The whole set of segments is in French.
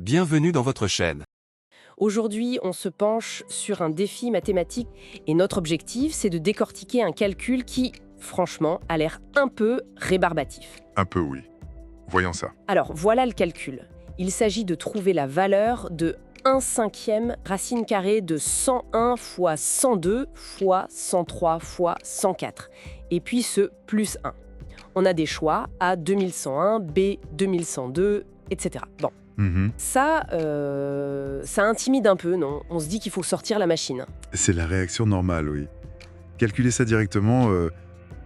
Bienvenue dans votre chaîne. Aujourd'hui, on se penche sur un défi mathématique et notre objectif, c'est de décortiquer un calcul qui, franchement, a l'air un peu rébarbatif. Un peu, oui. Voyons ça. Alors, voilà le calcul. Il s'agit de trouver la valeur de 1/5 racine carrée de 101 fois 102 fois 103 fois 104. Et puis ce plus 1. On a des choix A 2101, B 2102, etc. Bon. Ça intimide un peu, non? On se dit qu'il faut sortir la machine. C'est la réaction normale, oui. Calculer ça directement,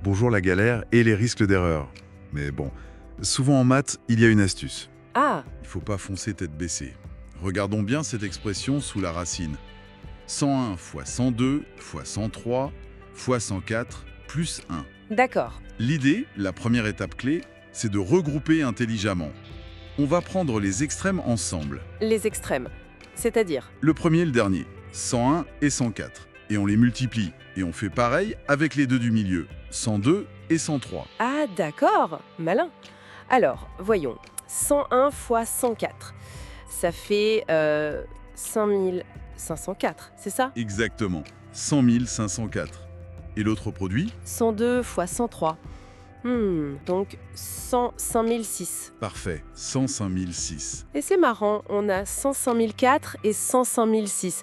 bonjour la galère et les risques d'erreur. Mais bon, souvent en maths, il y a une astuce. Ah, Il ne faut pas foncer tête baissée. Regardons bien cette expression sous la racine. 101 fois 102 fois 103 fois 104 plus 1. d'accord. L'idée, la première étape clé, c'est de regrouper intelligemment. On va prendre les extrêmes ensemble. Les extrêmes. C'est-à-dire? Le premier et le dernier, 101 et 104. Et on les multiplie. Et on fait pareil avec les deux du milieu, 102 et 103. Ah, d'accord. Malin. Alors, voyons. 101 fois 104. Ça fait 5504, c'est ça? Exactement, 100 504. Et l'autre produit? 102 fois 103. Donc 105 006. Parfait, 105 006. Et c'est marrant, on a 105 004 et 105 006.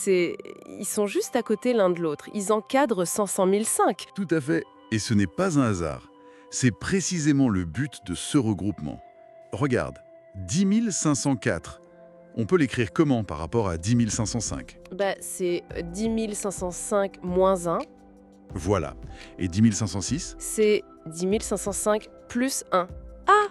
Ils sont juste à côté l'un de l'autre. Ils encadrent 105 005. Tout à fait. Et ce n'est pas un hasard. C'est précisément le but de ce regroupement. Regarde, 10 504. On peut l'écrire comment par rapport à 10 505? C'est 10 505 moins 1. Voilà. Et 10 506? C'est 10 505 plus 1. Ah!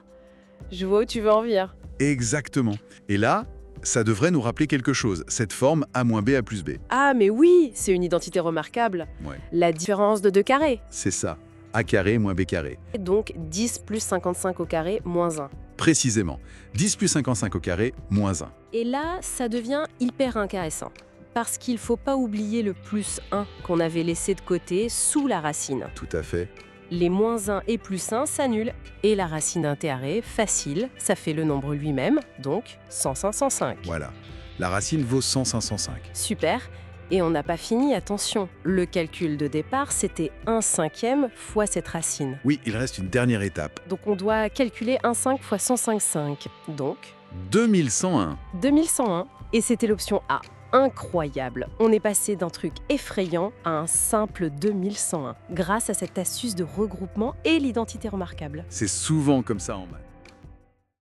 Je vois où tu veux en venir. Exactement. Et là, ça devrait nous rappeler quelque chose, cette forme A moins B A plus B. Ah, mais oui, c'est une identité remarquable. Ouais, La différence de 2 carrés. c'est ça. A carré moins B carré. Donc 10 plus 55 au carré moins 1. Précisément. 10 plus 55 au carré moins 1. Et là, ça devient hyper intéressant. Parce qu'il ne faut pas oublier le plus 1 qu'on avait laissé de côté sous la racine. Tout à fait. Les moins 1 et plus 1 s'annulent. Et la racine d'un carré, facile, ça fait le nombre lui-même, donc 105, 105. Voilà. La racine vaut 100 505. Super. Et on n'a pas fini, attention. Le calcul de départ, c'était 1/5 fois cette racine. Oui, il reste une dernière étape. Donc on doit calculer 1/5 fois 105,5. Donc 2101. 2101. Et c'était l'option A. Incroyable. On est passé d'un truc effrayant à un simple 2101 grâce à cette astuce de regroupement et l'identité remarquable. C'est souvent comme ça en maths.